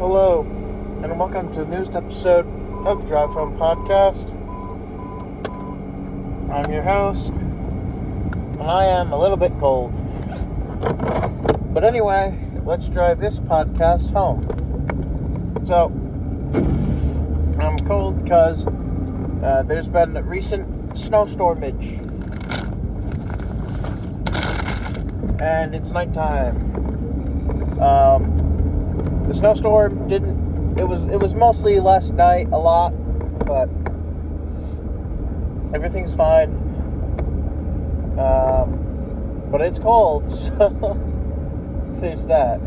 Hello, and welcome to the newest episode of the Drive Home Podcast. I'm your host, and I am a little bit cold. But anyway, let's drive this podcast home. So, I'm cold because there's been a recent snowstormage. And it's nighttime. The snowstorm it was mostly last night, a lot, but everything's fine. But it's cold, so there's that.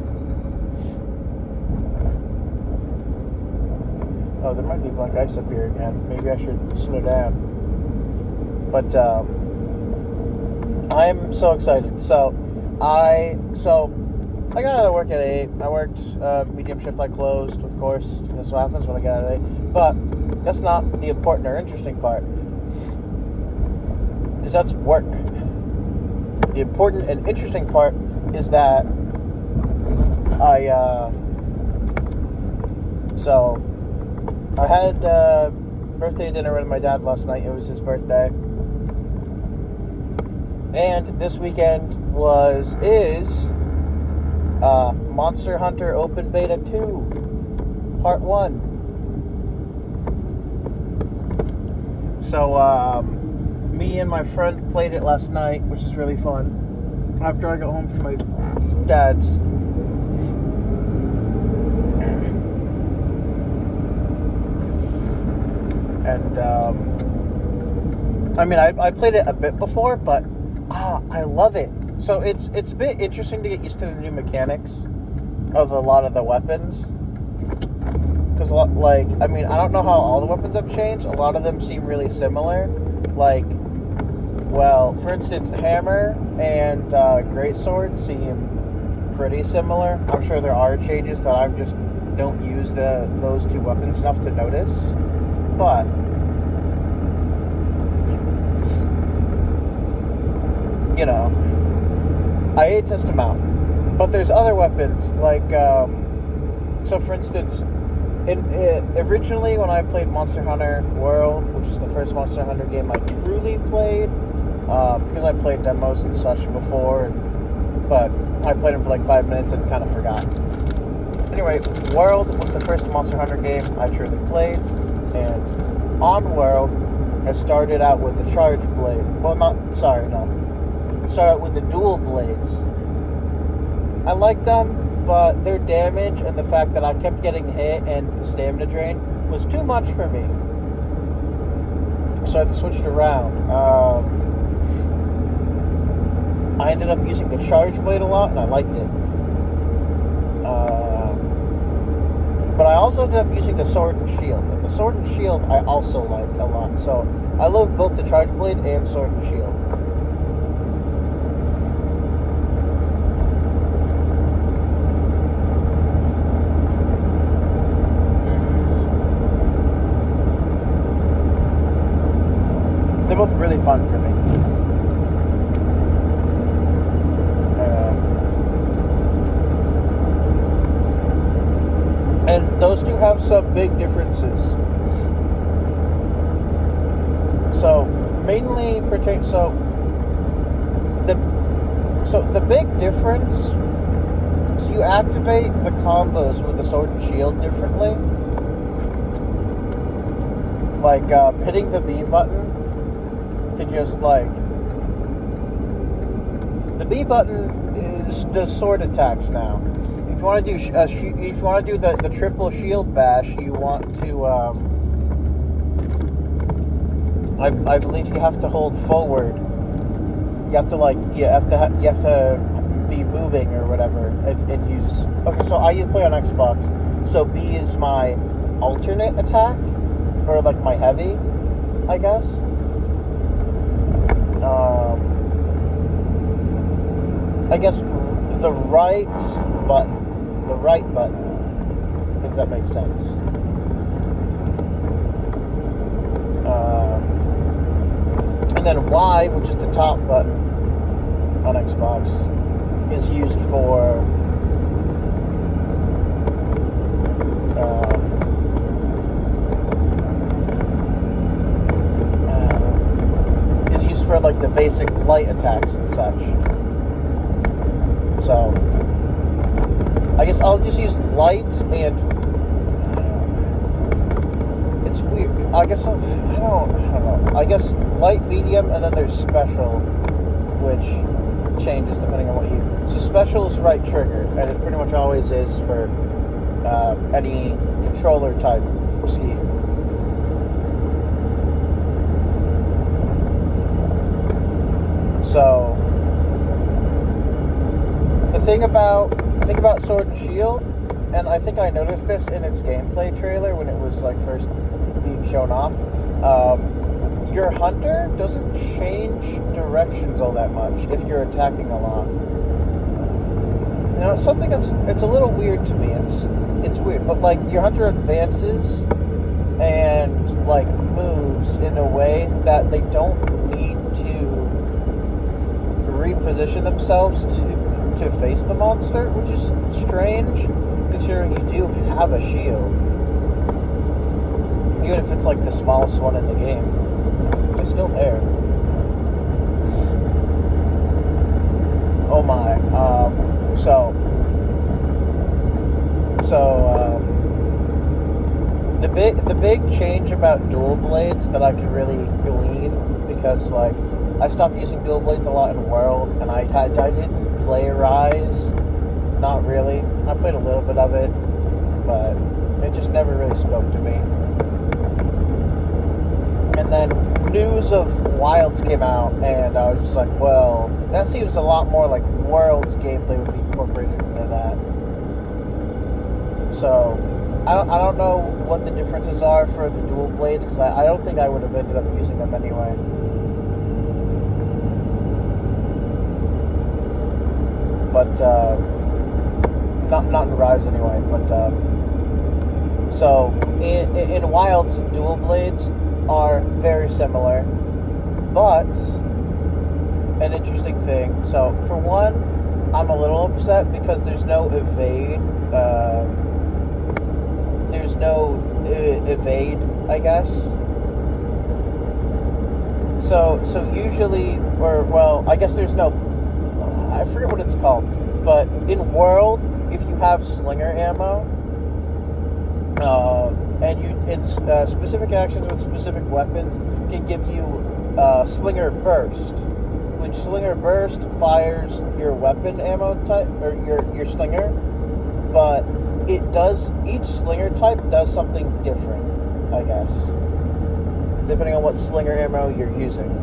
Oh, there might be black ice up here again. Maybe I should slow down. But, I'm so excited. So I got out of work at 8. I worked medium shift. I closed, of course. That's what happens when I get out at 8. But that's not the important or interesting part. Because that's work. The important and interesting part is that I had birthday dinner with my dad last night. It was his birthday. And this weekend is Monster Hunter Open Beta 2, Part 1. So, me and my friend played it last night, which is really fun, after I got home from my dad's. And, I played it a bit before, but, I love it. So it's a bit interesting to get used to the new mechanics of a lot of the weapons. Because, I don't know how all the weapons have changed. A lot of them seem really similar. For instance, hammer and greatsword seem pretty similar. I'm sure there are changes that I just don't use those two weapons enough to notice. But I ate test them out. But there's other weapons, so for instance, originally when I played Monster Hunter World, which is the first Monster Hunter game I truly played, because I played demos and such before, but I played them for 5 minutes and kind of forgot. Anyway, World was the first Monster Hunter game I truly played, and on World, I started out with the Charge Blade. Started out with the dual blades. I liked them, but their damage and the fact that I kept getting hit and the stamina drain was too much for me. So I had to switch it around. I ended up using the Charge Blade a lot, and I liked it. But I also ended up using the Sword and Shield. And the Sword and Shield I also liked a lot. So I love both the Charge Blade and Sword and Shield. They're both really fun for me. And those two have some big differences. So the big difference is you activate the combos with the Sword and Shield differently. Hitting the B button to just the B button does sword attacks now. If you want to do the triple shield bash, you want to I believe you have to hold forward. You have to be moving or whatever and use. Okay, so I play on Xbox, so B is my alternate attack, or my heavy, I guess. I guess the right button, if that makes sense. And then Y, which is the top button on Xbox, is used for light attacks and such. So I guess I'll just use light and it's weird. I guess I don't know. I guess light, medium, and then there's special, which changes depending on what you. So special is right trigger, and it pretty much always is for any controller type scheme. So the thing about Sword and Shield, and I think I noticed this in its gameplay trailer when it was like first being shown off, your hunter doesn't change directions all that much if you're attacking a lot. You know, something it's a little weird to me. It's weird, but like your hunter advances and like moves in a way that they don't need to reposition themselves to face the monster, which is strange considering you do have a shield. Even if it's like the smallest one in the game, it's still there. Oh my. The big change about dual blades that I can really glean, because like I stopped using dual blades a lot in World, and I didn't play Rise, not really. I played a little bit of it, but it just never really spoke to me. And then news of Wilds came out, and I was just like, well, that seems a lot more like World's gameplay would be incorporated into that. So I don't know what the differences are for the dual blades, because I don't think I would have ended up using them anyway. But not in Rise anyway. But so in Wilds, dual blades are very similar, but an interesting thing. So for one, I'm a little upset because there's no evade. There's no evade, I guess. So usually, or well, I guess there's no. I forget what it's called, but in World, if you have slinger ammo, and you in specific actions with specific weapons can give you slinger burst, which slinger burst fires your weapon ammo type or your slinger, but it does each slinger type does something different, I guess, depending on what slinger ammo you're using.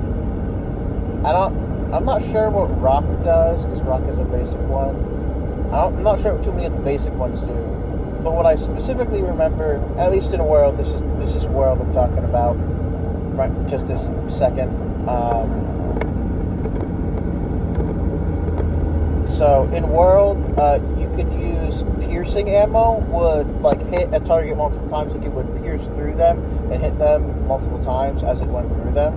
I'm not sure what Rock does, because Rock is a basic one. I'm not sure what too many of the basic ones do. But what I specifically remember, at least in World, this is World I'm talking about, right? Just this second. So in World, you could use piercing ammo. Would like hit a target multiple times, like it would pierce through them and hit them multiple times as it went through them.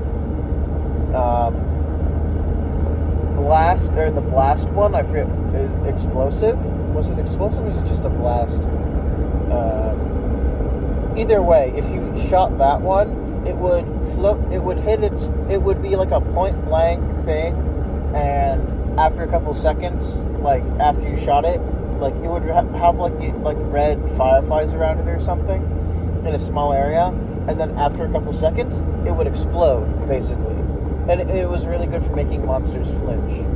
The blast one, I forget, is explosive. Was it explosive or was it just a blast? Either way, if you shot that one, it would float. It would hit its. It would be like a point blank thing, and after a couple seconds, like after you shot it, like it would have like red fireflies around it or something in a small area, and then after a couple seconds, it would explode basically. And it was really good for making monsters flinch. Is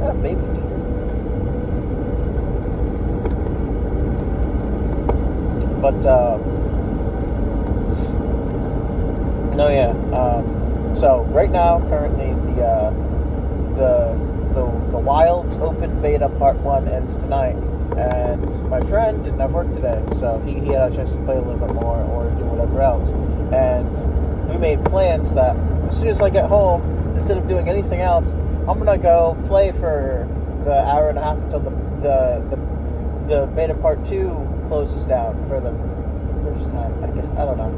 that a baby deer? But, no, yeah. So, right now, currently, the Wilds Open Beta Part 1 ends tonight. And my friend didn't have work today, so he had a chance to play a little bit more or do whatever else. And we made plans that as soon as I get home, instead of doing anything else, I'm gonna go play for the hour and a half until the beta part 2 closes down for the first time. I don't know.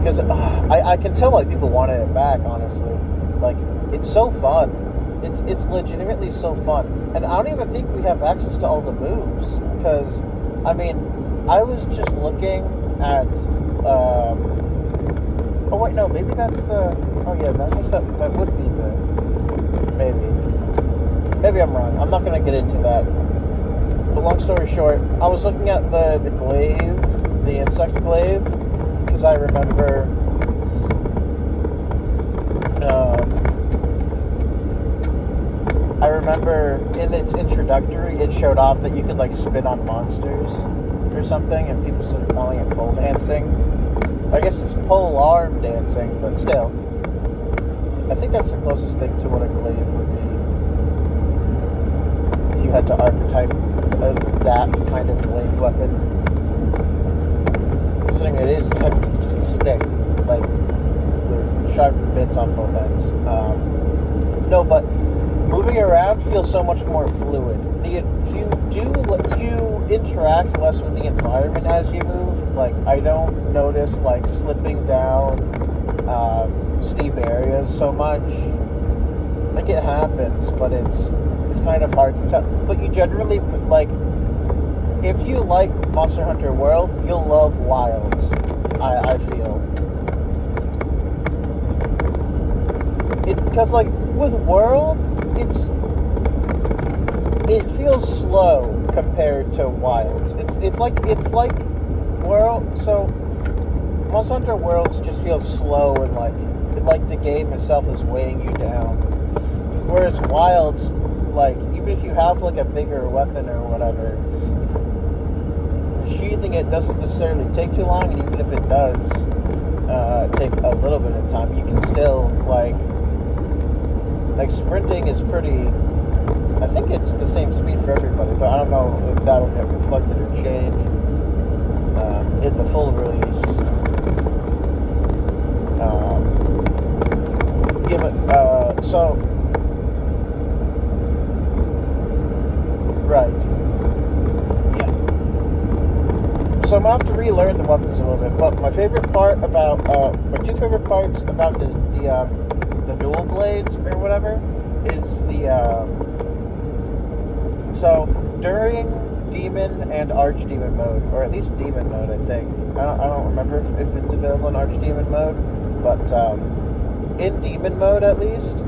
Because I can tell why people wanted it back, honestly. Like, it's so fun. It's legitimately so fun. And I don't even think we have access to all the moves. Because, I mean, I was just looking at, oh wait, no, maybe that's the, oh yeah, I guess that would be the, maybe I'm wrong. I'm not going to get into that. But long story short, I was looking at the glaive, the insect glaive, because I remember, in its introductory, it showed off that you could like spin on monsters or something, and people started calling it pole dancing. I guess it's pole arm dancing, but still. I think that's the closest thing to what a glaive would be. If you had to archetype that kind of glaive weapon. Considering it is technically just a stick, like, with sharp bits on both ends. No, but moving around feels so much more fluid. You interact less with the environment as you move. Like, I don't notice, like, slipping down steep areas so much. Like, it happens, but it's kind of hard to tell. But you generally, like, if you like Monster Hunter World, you'll love Wilds, I feel. Because, like, with World, it feels slow compared to Wilds. It's like World. So Monster Hunter Worlds just feels slow and like the game itself is weighing you down. Whereas Wilds, like, even if you have like a bigger weapon or whatever, sheathing it doesn't necessarily take too long, and even if it does take a little bit of time, you can still like sprinting is pretty. I think it's the same speed for everybody, but I don't know if that'll get reflected or changed in the full release. Yeah, but so right, yeah. So I'm gonna have to relearn the weapons a little bit. But my favorite part about my two favorite parts about the dual blades or whatever is so during Demon and Archdemon mode, or at least Demon mode, I think. I don't remember if it's available in Archdemon mode, but in Demon mode at least,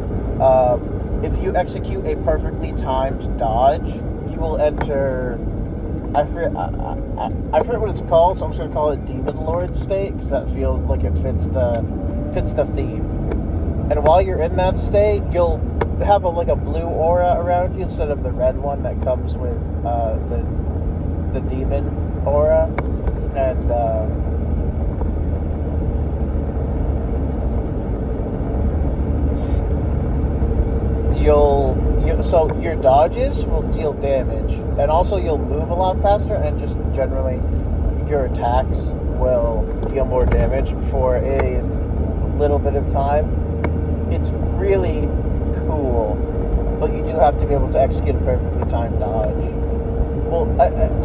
if you execute a perfectly timed dodge, you will enter. I forget what it's called, so I'm just gonna call it Demon Lord state because that feels like it fits the theme. And while you're in that state, you'll have a blue aura around you instead of the red one that comes with the demon aura, and so your dodges will deal damage, and also you'll move a lot faster, and just generally your attacks will deal more damage for a little bit of time. It's really cool, but you do have to be able to execute a perfectly timed dodge. Well,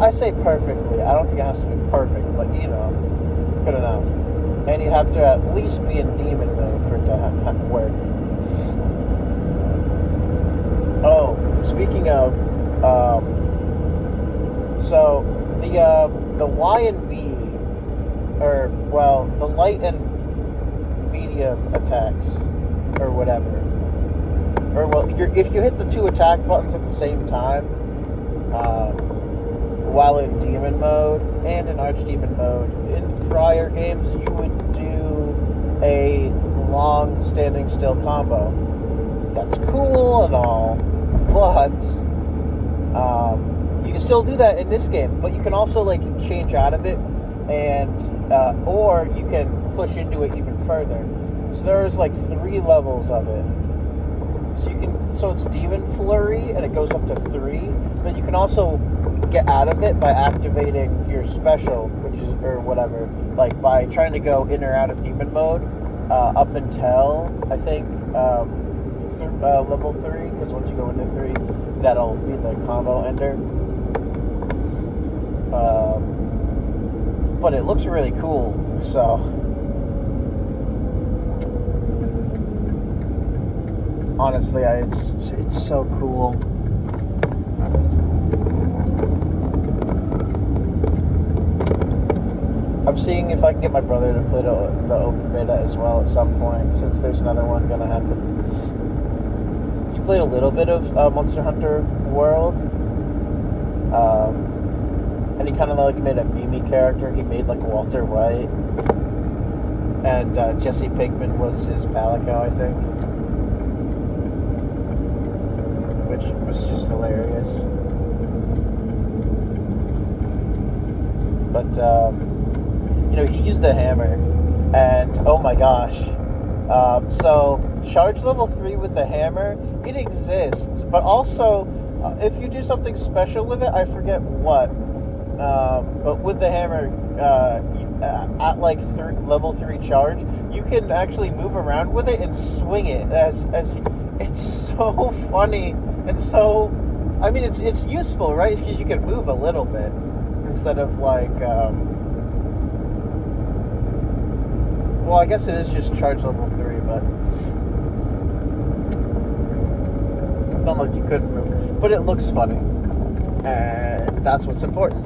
I say perfectly. I don't think it has to be perfect, but good enough. And you have to at least be in demon mode for it to work. Oh, speaking of, so the Y and B, or well, the light and medium attacks, or whatever. Or well, if you hit the two attack buttons at the same time, while in demon mode and in archdemon mode, in prior games you would do a long standing still combo. That's cool and all, but you can still do that in this game. But you can also change out of it, and or you can push into it even further. So there's 3 levels of it. So it's Demon Flurry, and it goes up to 3. But you can also get out of it by activating your special, which is, or whatever, by trying to go in or out of Demon mode, up until, I think, level 3, because once you go into 3, that'll be the combo ender. But it looks really cool, so... Honestly, it's so cool. I'm seeing if I can get my brother to play the open beta as well at some point, since there's another one gonna happen. He played a little bit of Monster Hunter World, and he kind of like made a Mimi character. He made like Walter White, and Jesse Pinkman was his Palico, I think, which was just hilarious. But he used the hammer, and oh my gosh. So charge level 3 with the hammer, it exists, but also if you do something special with it, I forget what, but with the hammer, at like level 3 charge, you can actually move around with it and swing it as it's so funny, and so, I mean, it's useful, right? Because you can move a little bit instead of like, well, I guess it is just charge level 3, but not like you couldn't move. But it looks funny, and that's what's important.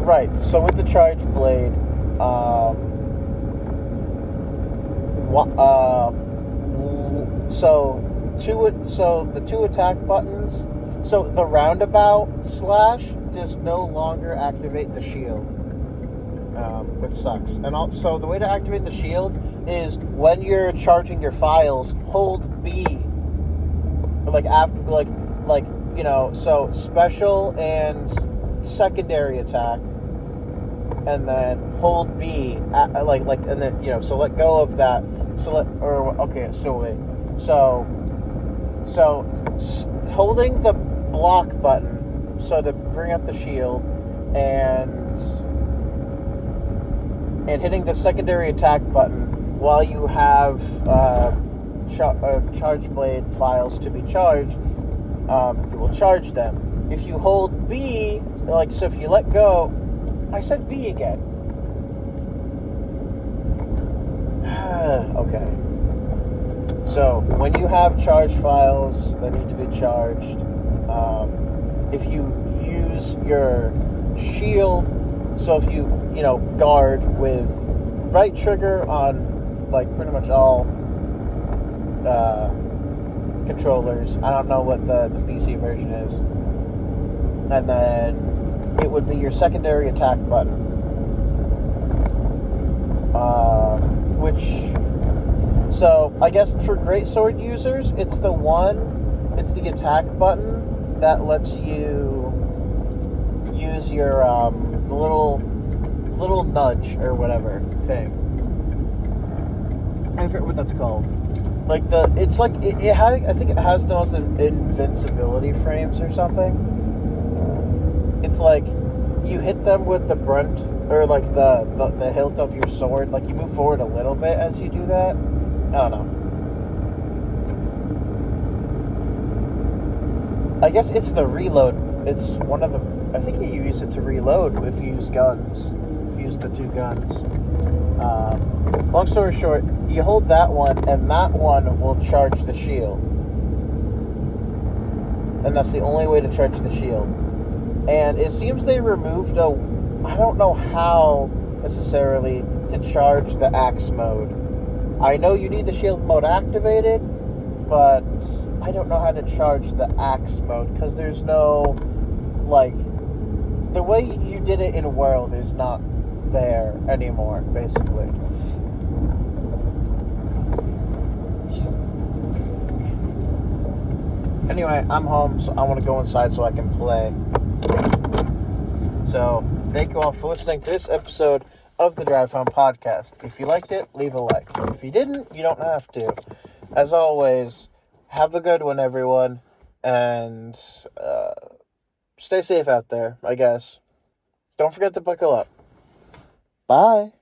Right, so with the charge blade, so the 2 attack buttons, so the roundabout slash does no longer activate the shield, which sucks. And also, the way to activate the shield is when you're charging your files, hold B, like after, so special and secondary attack, and then hold B, and then so let go of that. So holding the block button, so to bring up the shield, and hitting the secondary attack button while you have charge blade files to be charged, you will charge them. If you hold B, so if you let go, I said B again. Okay. So when you have charge files that need to be charged, if you use your shield, so if you guard with right trigger on like pretty much all controllers. I don't know what the PC version is. And then it would be your secondary attack button, so I guess for greatsword users, it's the attack button that lets you use your the little nudge or whatever thing. I forget what that's called. I think it has the most invincibility frames or something. It's like you hit them with the brunt, or like the hilt of your sword, like you move forward a little bit as you do that. I don't know. I guess it's the reload. It's one of the, I think you use it to reload if you use guns. If you use the 2 guns. Long story short, you hold that one, and that one will charge the shield. And that's the only way to charge the shield. And it seems they removed I don't know how necessarily, to charge the axe mode. I know you need the shield mode activated, but I don't know how to charge the axe mode, because there's no, the way you did it in World is not there anymore, basically. Anyway, I'm home, so I want to go inside so I can play. So, thank you all for listening to this episode of the Drive Home Podcast. If you liked it, leave a like. If you didn't, you don't have to. As always, have a good one, everyone, and stay safe out there, I guess. Don't forget to buckle up. Bye.